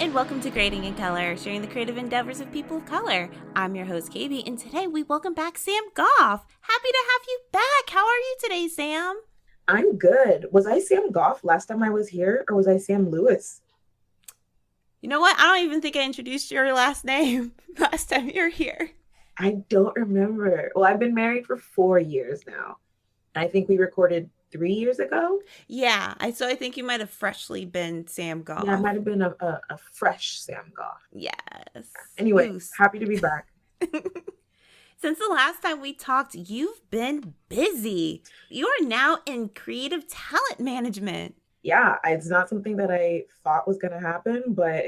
and welcome to Creating in Color, sharing the creative endeavors of people of color. I'm your host, Kaybe, and today we welcome back Sam Goff. Happy to have you back. How are you today, Sam? I'm good. Was I Sam Goff last time I was here, or was I Sam Lewis? You know what? I don't even think I introduced your last name last time you were here. I don't remember. Well, I've been married for 4 years now. I think we recorded 3 years ago. Yeah, so I think you might have freshly been Sam Yeah, it Goff. might have been a fresh Sam Goff. Yes. Anyway, Goose. happy to be back. Since the last time we talked, you've been busy. You are now in creative talent management. Yeah, it's not something that I thought was going to happen, but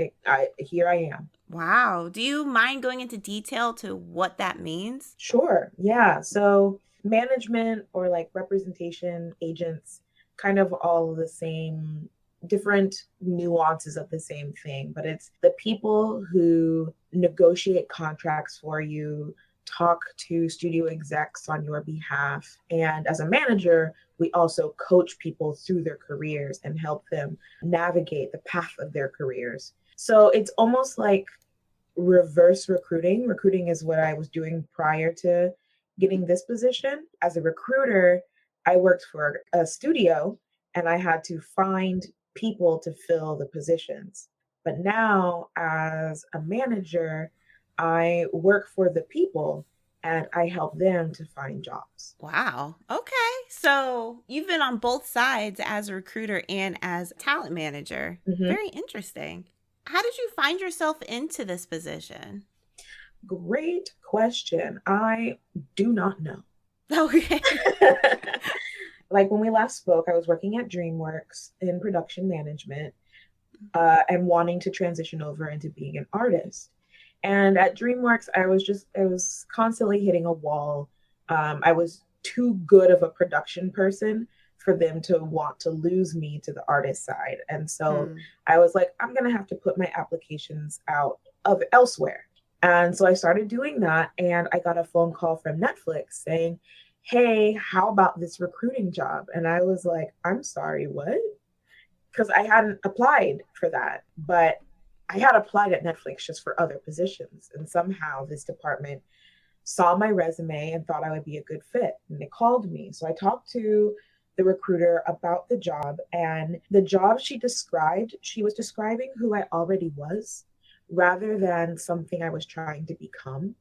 here I am. Wow. Do you mind going into detail to what that means? Sure. Yeah. So management or like representation agents, kind of all the same, different nuances of the same thing, but it's the people who negotiate contracts for you, talk to studio execs on your behalf. And as a manager, we also coach people through their careers and help them navigate the path of their careers. So it's almost like reverse recruiting. Recruiting is what I was doing prior to getting this position. As a recruiter, I worked for a studio and I had to find people to fill the positions. But now, as a manager, I work for the people and I help them to find jobs. Wow. Okay. So you've been on both sides as a recruiter and as talent manager. Mhm. Very interesting. How did you find yourself into this position? Great question. I do not know. Okay. Like when we last spoke, I was working at DreamWorks in production management and wanting to transition over into being an artist. And at DreamWorks, I was constantly hitting a wall. I was too good of a production person for them to want to lose me to the artist side. And so Hmm. I was like, I'm going to have to put my applications out of elsewhere. And so I started doing that. And I got a phone call from Netflix saying, hey, how about this recruiting job? And I was like, I'm sorry, what? Because I hadn't applied for that, but I had applied at Netflix just for other positions. And somehow this department saw my resume and thought I would be a good fit. And they called me. So I talked to the recruiter about the job, and the job she described, she was describing who I already was rather than something I was trying to become.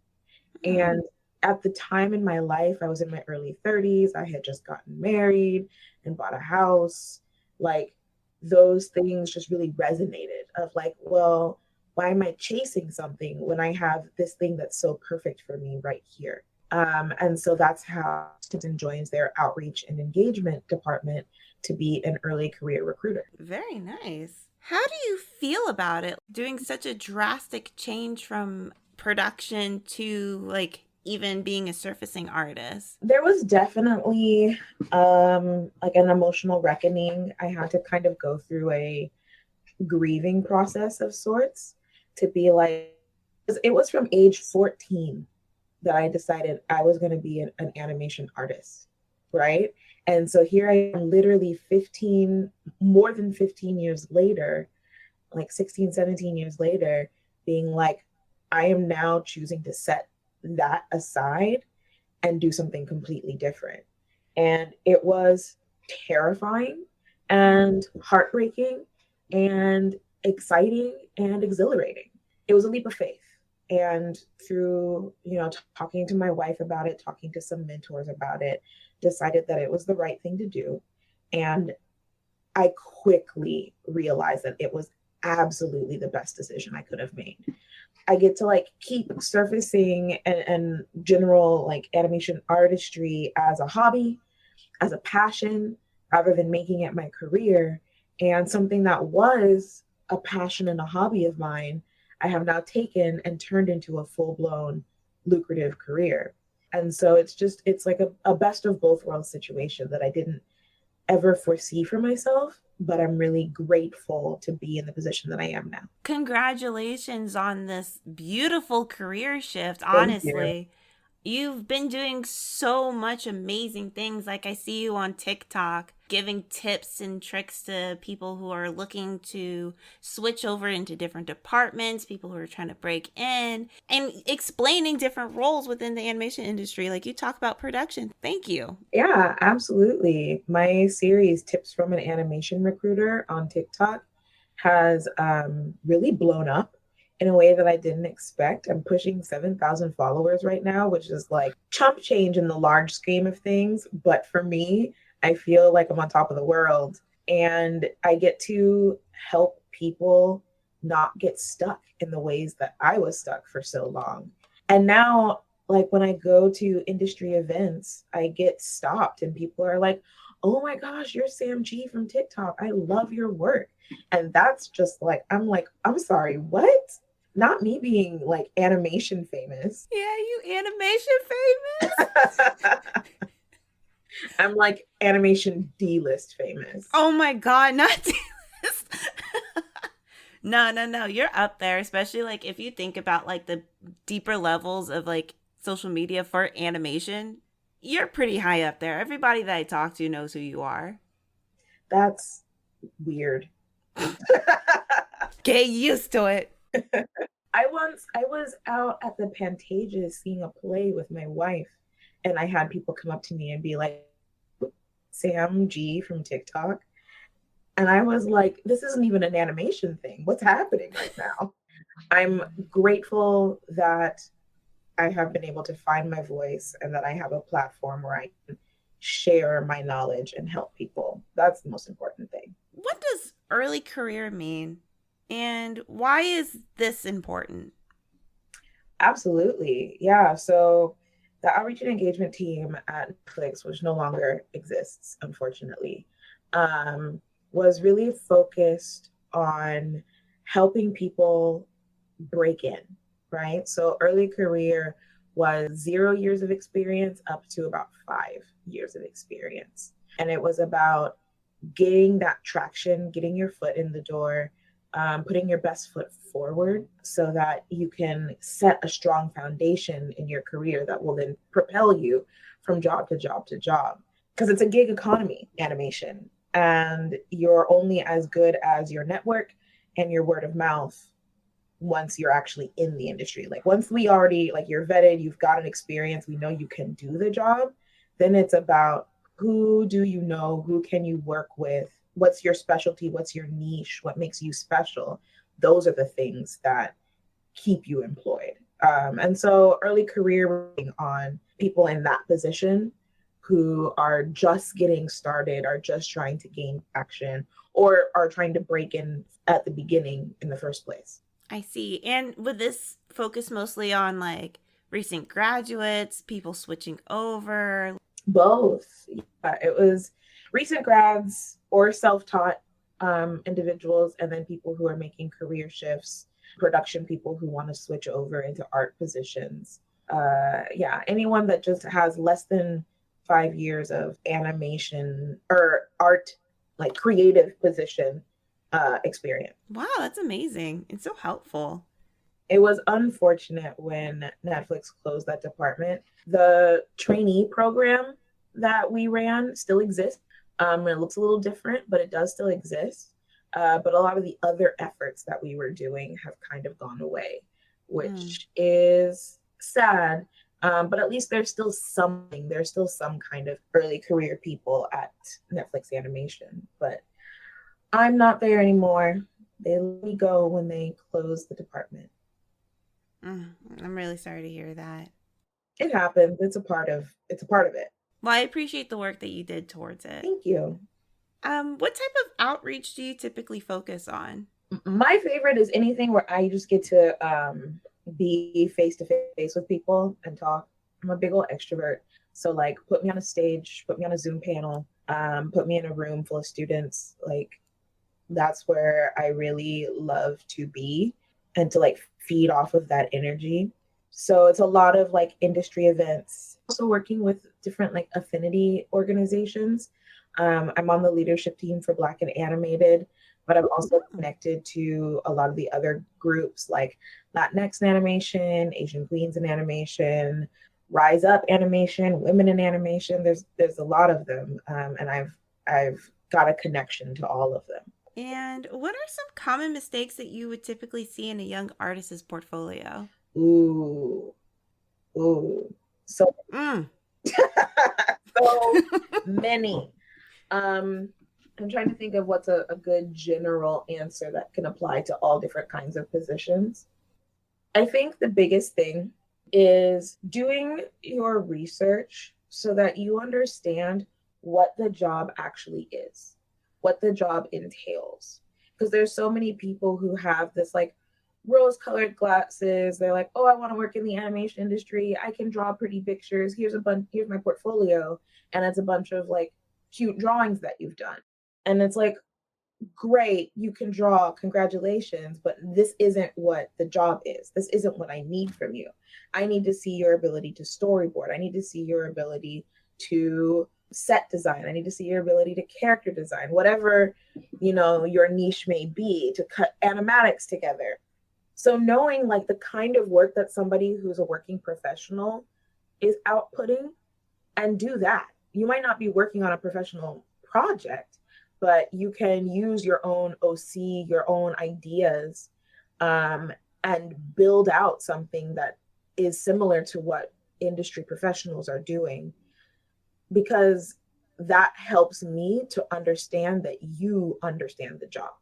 Hmm. And at the time in my life, I was in my early 30s. I had just gotten married and bought a house. Like those things just really resonated of like, well, why am I chasing something when I have this thing that's so perfect for me right here? And so that's how Stinson joins their outreach and engagement department to be an early career recruiter. Very nice. How do you feel about it doing such a drastic change from production to like even being a surfacing artist? There was definitely like an emotional reckoning. I had to kind of go through a grieving process of sorts to be like, it was from age 14 that I decided I was going to be an animation artist, right? And so here I am literally 15, more than 15 years later, like 16, 17 years later, being like, I am now choosing to set that aside and do something completely different. And it was terrifying and heartbreaking and exciting and exhilarating. It was a leap of faith. And through, talking to my wife about it, talking to some mentors about it, decided that it was the right thing to do. And I quickly realized that it was absolutely the best decision I could have made. I get to like keep surfacing and general like animation artistry as a hobby, as a passion, rather than making it my career. And something that was a passion and a hobby of mine, I have now taken and turned into a full blown lucrative career. And so it's like a best of both worlds situation that I didn't ever foresee for myself, but I'm really grateful to be in the position that I am now. Congratulations on this beautiful career shift, Thank you. honestly. You've been doing so much amazing things. Like, I see you on TikTok giving tips and tricks to people who are looking to switch over into different departments, people who are trying to break in, and explaining different roles within the animation industry. Like, you talk about production. Thank you. Yeah, absolutely. My series, Tips from an Animation Recruiter on TikTok, has really blown up in a way that I didn't expect. I'm pushing 7,000 followers right now, which is like chump change in the large scheme of things. But for me, I feel like I'm on top of the world and I get to help people not get stuck in the ways that I was stuck for so long. And now, like when I go to industry events, I get stopped and people are like, oh my gosh, you're Sam G from TikTok. I love your work. And that's just like, I'm sorry, what? Not me being like animation famous. Yeah, you animation famous. I'm like animation D-list famous. Oh my God, not this. No, no, no. You're up there, especially like if you think about like the deeper levels of like social media for animation. You're pretty high up there. Everybody that I talk to knows who you are. That's weird. Get used to it. I was out at the Pantages seeing a play with my wife, and I had people come up to me and be like, Sam G from TikTok. And I was like, this isn't even an animation thing. What's happening right now? I'm grateful that I have been able to find my voice and that I have a platform where I can share my knowledge and help people. That's the most important thing. What does early career mean? And why is this important? Absolutely. Yeah. So the outreach and engagement team at Netflix, which no longer exists, unfortunately, um, was really focused on helping people break in, right? So early career was 0 years of experience up to about 5 years of experience. And it was about getting that traction, getting your foot in the door, putting your best foot forward so that you can set a strong foundation in your career that will then propel you from job to job to job. Because it's a gig economy, animation, and you're only as good as your network and your word of mouth once you're actually in the industry. Like once we already, like you're vetted, you've got an experience, we know you can do the job, then it's about who do you know, who can you work with, what's your specialty, what's your niche, what makes you special. Those are the things that keep you employed. And so early career on people in that position who are just getting started, are just trying to gain action, or are trying to break in at the beginning in the first place. I see. And would this focus mostly on like recent graduates, people switching over? Both. Yeah, it was recent grads or self-taught individuals, and then people who are making career shifts, production people who want to switch over into art positions. Yeah, anyone that just has less than 5 years of animation or art, like creative position experience. Wow, that's amazing. It's so helpful. It was unfortunate when Netflix closed that department. The trainee program that we ran still exists. It looks a little different, but it does still exist. But a lot of the other efforts that we were doing have kind of gone away, which is sad. But at least there's still something. There's still some kind of early career people at Netflix Animation. But I'm not there anymore. They let me go when they closed the department. I'm really sorry to hear that. It happens. It's a part of it. Well, I appreciate the work that you did towards it. Thank you. What type of outreach do you typically focus on? My favorite is anything where I just get to be face to face with people and talk. I'm a big old extrovert. So like put me on a stage, put me on a Zoom panel, put me in a room full of students. Like that's where I really love to be and to like feed off of that energy. So it's a lot of like industry events, also working with different like affinity organizations. I'm on the leadership team for Black and Animated, but I'm also connected to a lot of the other groups like Latinx in animation, Asian Queens in animation, Rise Up animation, Women in Animation. There's a lot of them, and I've got a connection to all of them. And what are some common mistakes that you would typically see in a young artist's portfolio? Ooh, ooh, so Mm. so many. Um, I'm trying to think of what's a good general answer that can apply to all different kinds of positions. I think the biggest thing is doing your research so that you understand what the job actually is, what the job entails. Because there's so many people who have this like rose colored glasses. They're like, oh, I want to work in the animation industry. I can draw pretty pictures. Here's my portfolio. And it's a bunch of like cute drawings that you've done. And it's like, great, you can draw, congratulations, but this isn't what the job is. This isn't what I need from you. I need to see your ability to storyboard. I need to see your ability to set design. I need to see your ability to character design, whatever, your niche may be, to cut animatics together. So knowing like the kind of work that somebody who's a working professional is outputting, and do that. You might not be working on a professional project, but you can use your own OC, your own ideas, and build out something that is similar to what industry professionals are doing, because that helps me to understand that you understand the job.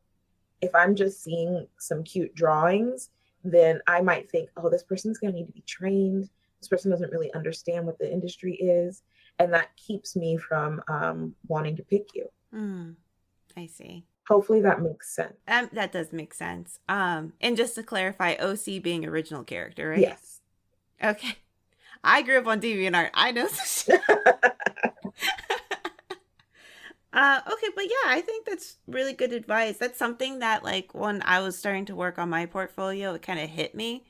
If I'm just seeing some cute drawings, then I might think, oh, this person's going to need to be trained. This person doesn't really understand what the industry is. And that keeps me from wanting to pick you. I see. Hopefully that makes sense. That does make sense. And just to clarify, OC being original character, right? Yes. Okay. I grew up on DeviantArt. I know some shit. Okay, but yeah, I think that's really good advice. That's something that, like, when I was starting to work on my portfolio, it kind of hit me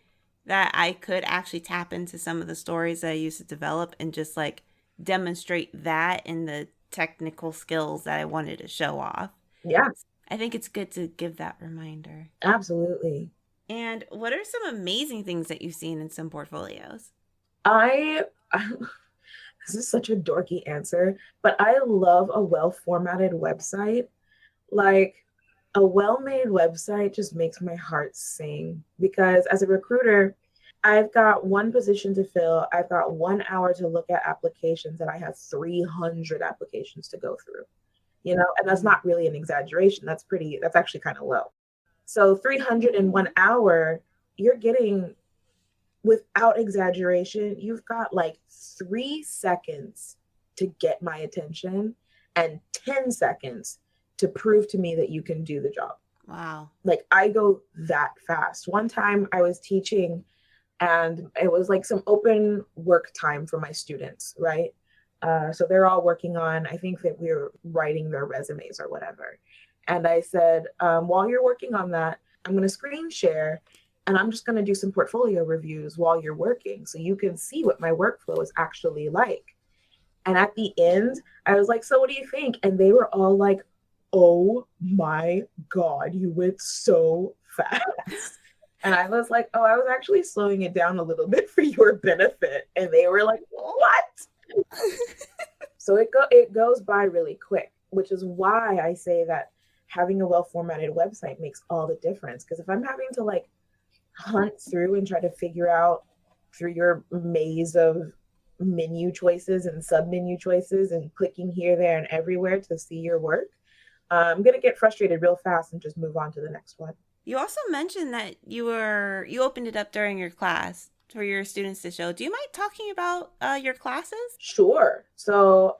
that I could actually tap into some of the stories that I used to develop and just like demonstrate that in the technical skills that I wanted to show off. Yeah. I think it's good to give that reminder. Absolutely. And what are some amazing things that you've seen in some portfolios? This is such a dorky answer, but I love a well-formatted website. Like, a well-made website just makes my heart sing, because as a recruiter, I've got one position to fill. I've got 1 hour to look at applications, and I have 300 applications to go through. And that's not really an exaggeration. That's actually kind of low. So 300 in 1 hour, you're getting, without exaggeration, you've got like 3 seconds to get my attention and 10 seconds to prove to me that you can do the job. Wow. Like, I go that fast. One time I was teaching, and it was like some open work time for my students, right? So they're all working on, I think that we were writing their resumes or whatever. And I said, while you're working on that, I'm going to screen share, and I'm just going to do some portfolio reviews while you're working so you can see what my workflow is actually like. And at the end, I was like, so what do you think? And they were all like, oh my God, you went so fast. And I was like, oh, I was actually slowing it down a little bit for your benefit. And they were like, what? So it goes by really quick, which is why I say that having a well-formatted website makes all the difference. Because if I'm having to like hunt through and try to figure out through your maze of menu choices and sub-menu choices and clicking here, there, and everywhere to see your work, I'm going to get frustrated real fast and just move on to the next one. You also mentioned that you opened it up during your class for your students to show. Do you mind talking about your classes? Sure. So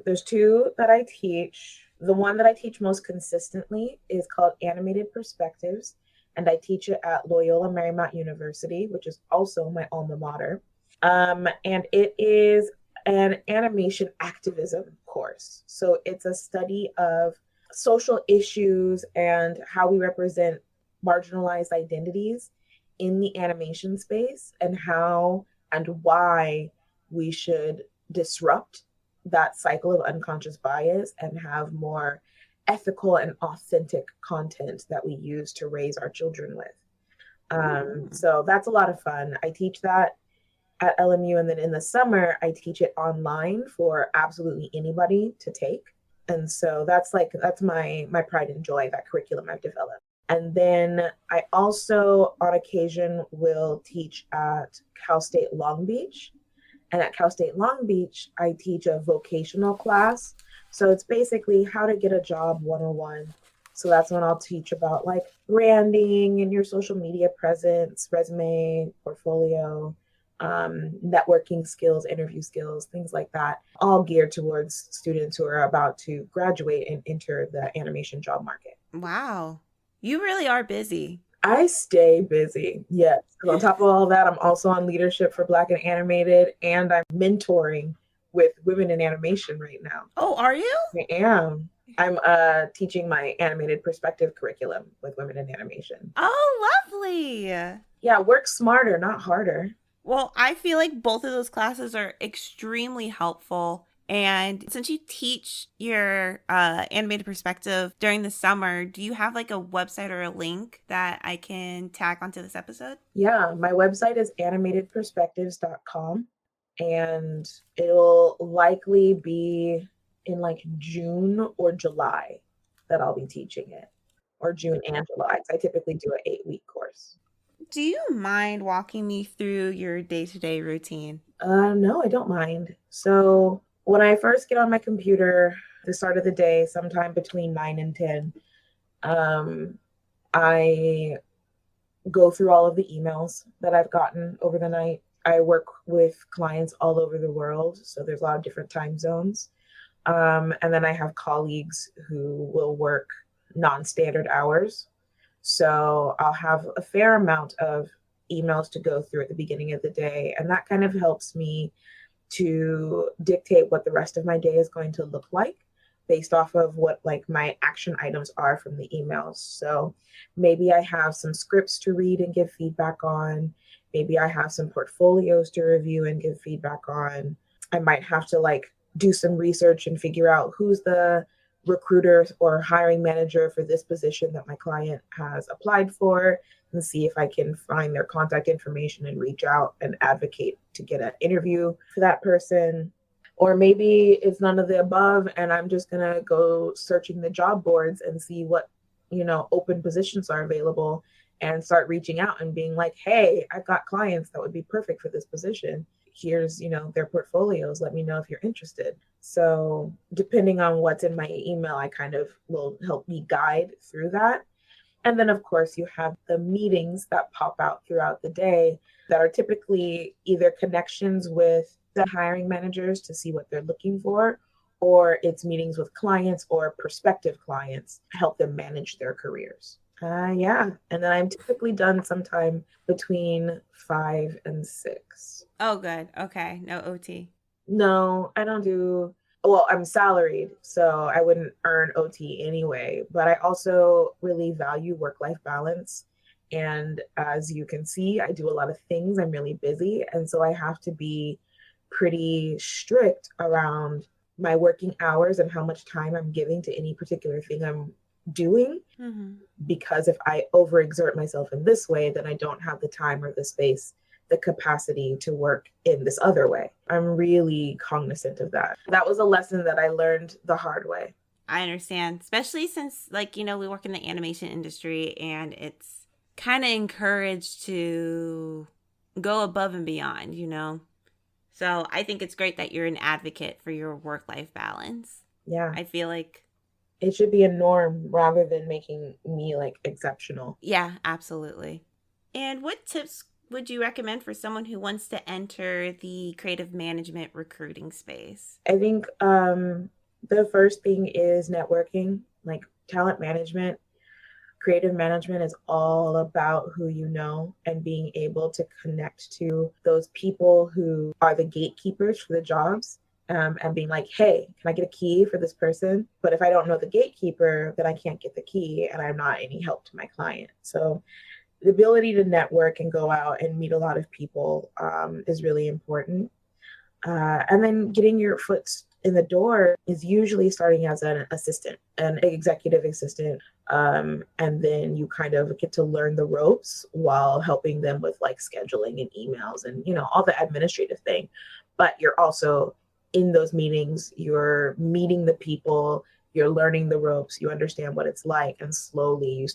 there's two that I teach. The one that I teach most consistently is called Animated Perspectives, and I teach it at Loyola Marymount University, which is also my alma mater. And it is an animation activism course. So it's a study of social issues and how we represent marginalized identities in the animation space, and how and why we should disrupt that cycle of unconscious bias and have more ethical and authentic content that we use to raise our children with. So that's a lot of fun. I teach that at LMU. And then in the summer, I teach it online for absolutely anybody to take. And so that's my pride and joy, that curriculum I've developed. And then I also on occasion will teach at Cal State Long Beach. And at Cal State Long Beach, I teach a vocational class. So it's basically how to get a job 101. So that's when I'll teach about like branding and your social media presence, resume, portfolio, networking skills, interview skills, things like that, all geared towards students who are about to graduate and enter the animation job market. Wow. You really are busy. I stay busy, yes. Because on top of all that, I'm also on leadership for Black and Animated, and I'm mentoring with women in animation right now. Oh, are you? I am. I'm teaching my animated perspective curriculum with women in animation. Oh, lovely. Yeah, work smarter, not harder. Well, I feel like both of those classes are extremely helpful. And since you teach your animated perspective during the summer, do you have like a website or a link that I can tag onto this episode? Yeah, my website is animatedperspectives.com, and it'll likely be in like June or July that I'll be teaching it, or June and July. I typically do an 8-week course. Do you mind walking me through your day-to-day routine? No, I don't mind. So when I first get on my computer, the start of the day, sometime between 9 and 10, I go through all of the emails that I've gotten over the night. I work with clients all over the world, so there's a lot of different time zones. And then I have colleagues who will work non-standard hours. So I'll have a fair amount of emails to go through at the beginning of the day. And that kind of helps me to dictate what the rest of my day is going to look like based off of what like my action items are from the emails. So maybe I have some scripts to read and give feedback on. Maybe I have some portfolios to review and give feedback on. I might have to like do some research and figure out who's the recruiter or hiring manager for this position that my client has applied for, and see if I can find their contact information and reach out and advocate to get an interview for that person. Or maybe it's none of the above and I'm just going to go searching the job boards and see what, open positions are available and start reaching out and being like, hey, I've got clients that would be perfect for this position. Here's, their portfolios. Let me know if you're interested. So depending on what's in my email, I kind of will help me guide through that. And then, of course, you have the meetings that pop out throughout the day that are typically either connections with the hiring managers to see what they're looking for, or it's meetings with clients or prospective clients to help them manage their careers. Yeah. And then I'm typically done sometime between 5 and 6. Oh, good. Okay. No OT. No, I don't do, well, I'm salaried, so I wouldn't earn OT anyway, but I also really value work-life balance. And as you can see, I do a lot of things. I'm really busy. And so I have to be pretty strict around my working hours and how much time I'm giving to any particular thing I'm doing. Mm-hmm. Because if I overexert myself in this way, then I don't have the time or the space, the capacity to work in this other way. I'm really cognizant of that. That was a lesson that I learned the hard way. I understand, especially since, we work in the animation industry and it's kind of encouraged to go above and beyond. So I think it's great that you're an advocate for your work-life balance. Yeah. I feel like it should be a norm rather than making me like exceptional. Yeah, absolutely. And what tips would you recommend for someone who wants to enter the creative management recruiting space? I think the first thing is networking, like talent management. Creative management is all about who you know and being able to connect to those people who are the gatekeepers for the jobs, and being like, hey, can I get a key for this person? But if I don't know the gatekeeper, then I can't get the key and I'm not any help to my client. So the ability to network and go out and meet a lot of people is really important. And then getting your foot in the door is usually starting as an assistant, an executive assistant. And then you kind of get to learn the ropes while helping them with like scheduling and emails and, you know, all the administrative thing. But you're also in those meetings, you're meeting the people, you're learning the ropes, you understand what it's like, and slowly you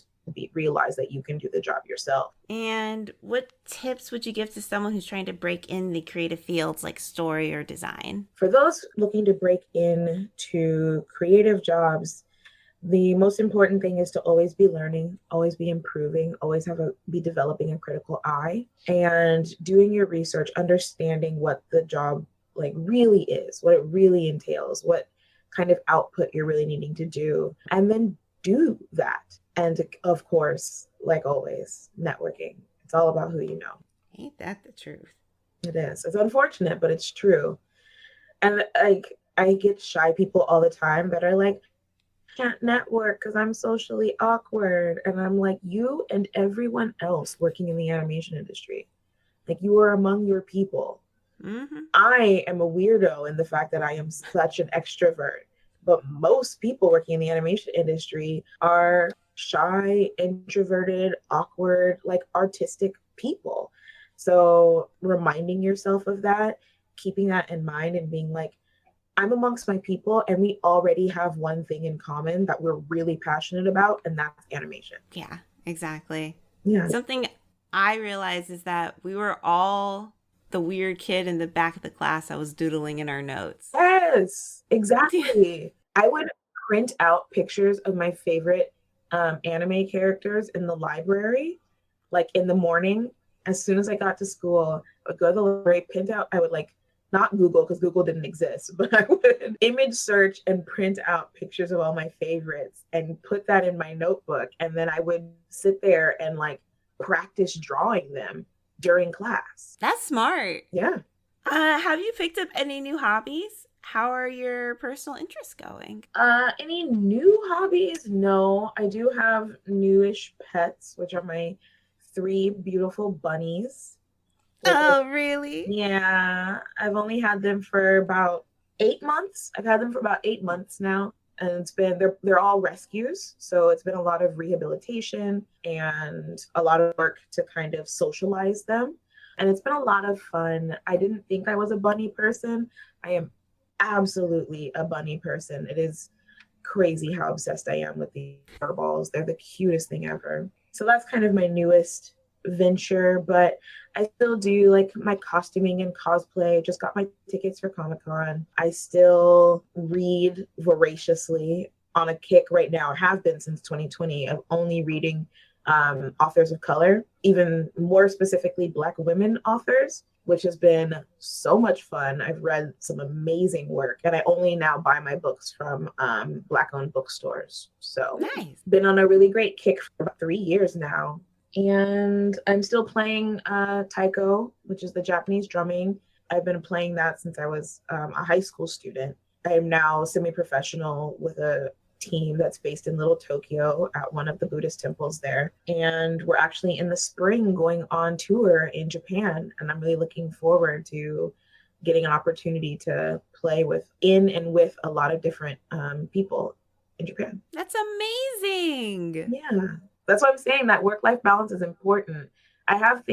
realize that you can do the job yourself. And what tips would you give to someone who's trying to break in the creative fields like story or design? For those looking to break into creative jobs, the most important thing is to always be learning, always be improving, always be developing a critical eye and doing your research, understanding what the job like really is, what it really entails, what kind of output you're really needing to do, and then do that. And of course, like always, networking. It's all about who you know. Ain't that the truth? It is. It's unfortunate, but it's true. And like I get shy people all the time that are like, can't network because I'm socially awkward. And I'm like, you and everyone else working in the animation industry, like you are among your people. Mm-hmm. I am a weirdo in the fact that I am such an extrovert, but most people working in the animation industry are shy, introverted, awkward, like artistic people. So reminding yourself of that, keeping that in mind and being like, I'm amongst my people and we already have one thing in common that we're really passionate about, and that's animation. Yeah, exactly. Yeah. Something I realized is that we were all the weird kid in the back of the class that was doodling in our notes. Yes, exactly. I would print out pictures of my favorite anime characters in the library, like in the morning. As soon as I got to school, I would go to the library, print out, I would like not Google because Google didn't exist, but I would image search and print out pictures of all my favorites and put that in my notebook. And then I would sit there and like practice drawing them during class. That's smart. Yeah. Have you picked up any new hobbies? How are your personal interests going? Any new hobbies? No, I do have newish pets, which are my 3 beautiful bunnies. Oh, really? Yeah, I've only had them for about 8 months. I've had them for about 8 months now, and they're all rescues, so it's been a lot of rehabilitation and a lot of work to kind of socialize them, and it's been a lot of fun. I didn't think I was a bunny person. I am absolutely a bunny person. It is crazy how obsessed I am with the furballs. They're the cutest thing ever. So that's kind of my newest venture, but I still do like my costuming and cosplay. Just got my tickets for Comic-Con. I still read voraciously on a kick right now. I have been since 2020 of only reading authors of color, even more specifically Black women authors, which has been so much fun. I've read some amazing work, and I only now buy my books from Black-owned bookstores. So Nice. been on a really great kick for about 3 years now. And I'm still playing taiko, which is the Japanese drumming. I've been playing that since I was a high school student. I am now semi-professional with a team that's based in Little Tokyo at one of the Buddhist temples there. And we're actually in the spring going on tour in Japan. And I'm really looking forward to getting an opportunity to play in and with a lot of different people in Japan. That's amazing. Yeah. That's what I'm saying, that work-life balance is important. I have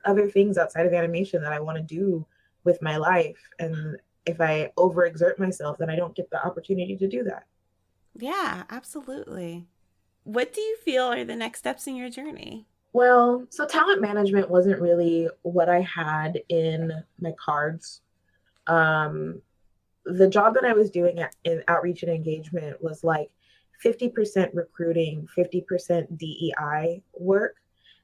other things outside of animation that I want to do with my life. And if I overexert myself, then I don't get the opportunity to do that. Yeah, absolutely. What do you feel are the next steps in your journey? Well, so talent management wasn't really what I had in my cards. The job that I was doing in outreach and engagement was like 50% recruiting, 50% DEI work.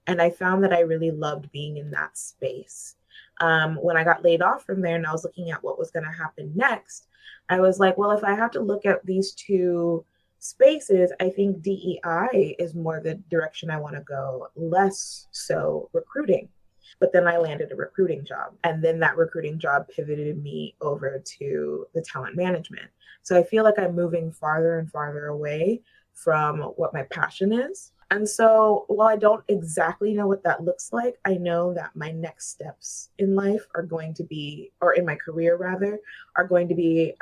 And I found that I really loved being in that space. When I got laid off from there and I was looking at what was going to happen next, I was like, well, if I have to look at these two spaces, I think DEI is more the direction I want to go, less so recruiting. But then I landed a recruiting job, and then that recruiting job pivoted me over to the talent management. So I feel like I'm moving farther and farther away from what my passion is. And so while I don't exactly know what that looks like, I know that my next steps in life are going to be, or in my career rather, are going to be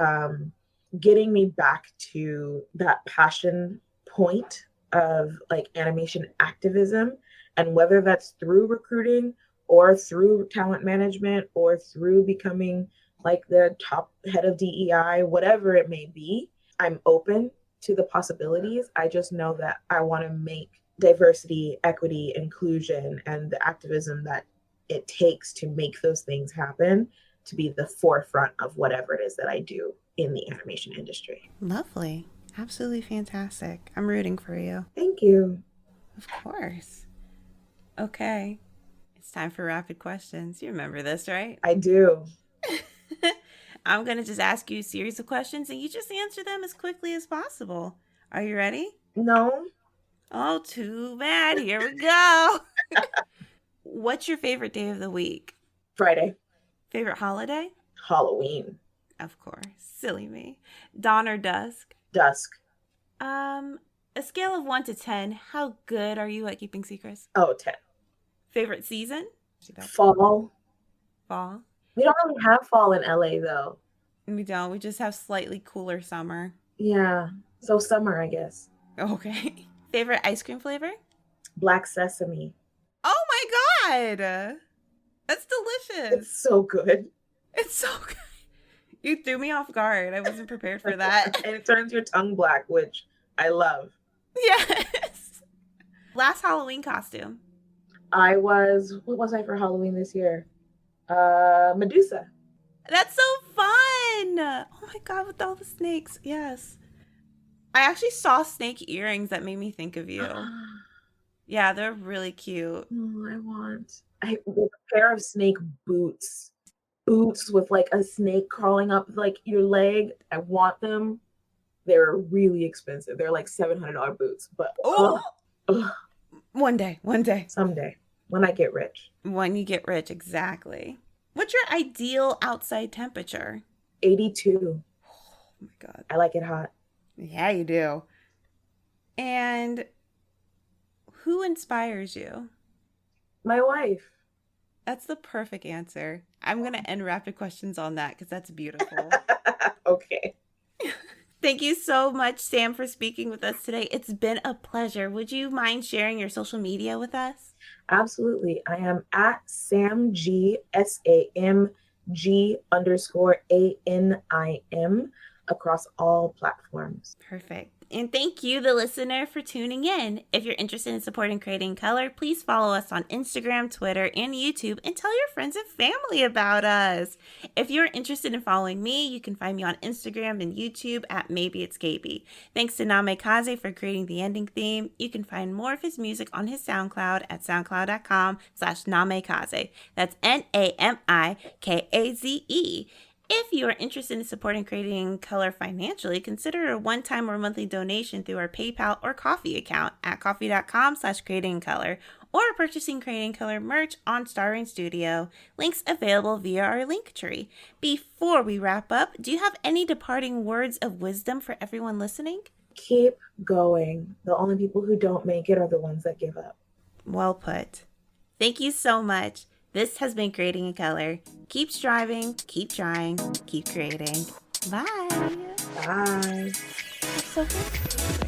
getting me back to that passion point of like animation activism. And whether that's through recruiting or through talent management or through becoming like the top head of DEI, whatever it may be, I'm open to the possibilities. I just know that I want to make diversity, equity, inclusion, and the activism that it takes to make those things happen to be the forefront of whatever it is that I do in the animation industry. Lovely. Absolutely fantastic. I'm rooting for you. Thank you. Of course. Okay. It's time for rapid questions. You remember this, right? I do. I'm going to just ask you a series of questions and you just answer them as quickly as possible. Are you ready? No. Oh, too bad. Here we go. What's your favorite day of the week? Friday. Favorite holiday? Halloween. Of course. Silly me. Dawn or dusk? Dusk. A scale of 1 to 10, how good are you at keeping secrets? Oh, 10. Favorite season? Fall. Fall. We don't really have fall in LA though. We don't. We just have slightly cooler summer. Yeah. So summer, I guess. Okay. Favorite ice cream flavor? Black sesame. Oh my god! That's delicious. It's so good. It's so good. You threw me off guard. I wasn't prepared for that. And it turns your tongue black, which I love. Yes. Last Halloween costume. What was I for Halloween this year? Medusa. That's so fun. Oh my god, with all the snakes. Yes. I actually saw snake earrings that made me think of you. Yeah, they're really cute. Oh, a pair of snake boots. Boots with like a snake crawling up like your leg. I want them. They're really expensive. They're like $700 boots, but One day. Someday when I get rich. When you get rich, exactly. What's your ideal outside temperature? 82. Oh my god. I like it hot. Yeah, you do. And who inspires you? My wife. That's the perfect answer. I'm going to end rapid questions on that because that's beautiful. Okay. Thank you so much, Sam, for speaking with us today. It's been a pleasure. Would you mind sharing your social media with us? Absolutely. I am at SamG, SAMG_ANIM across all platforms. Perfect. And thank you, the listener, for tuning in. If you're interested in supporting Creating Color, please follow us on Instagram, Twitter, and YouTube, and tell your friends and family about us. If you're interested in following me, you can find me on Instagram and YouTube at Maybe It's Kaybe. Thanks to Namikaze for creating the ending theme. You can find more of his music on his SoundCloud at soundcloud.com/Namikaze. That's NAMIKAZE. If you are interested in supporting Creating Color financially, consider a one-time or monthly donation through our PayPal or Coffee account at coffee.com/creatingcolor or purchasing Creating Color merch on Star Rain Studio. Links available via our link tree. Before we wrap up, do you have any departing words of wisdom for everyone listening? Keep going. The only people who don't make it are the ones that give up. Well put. Thank you so much. This has been Creating in Color. Keep striving, keep trying, keep creating. Bye. Bye. That's so good.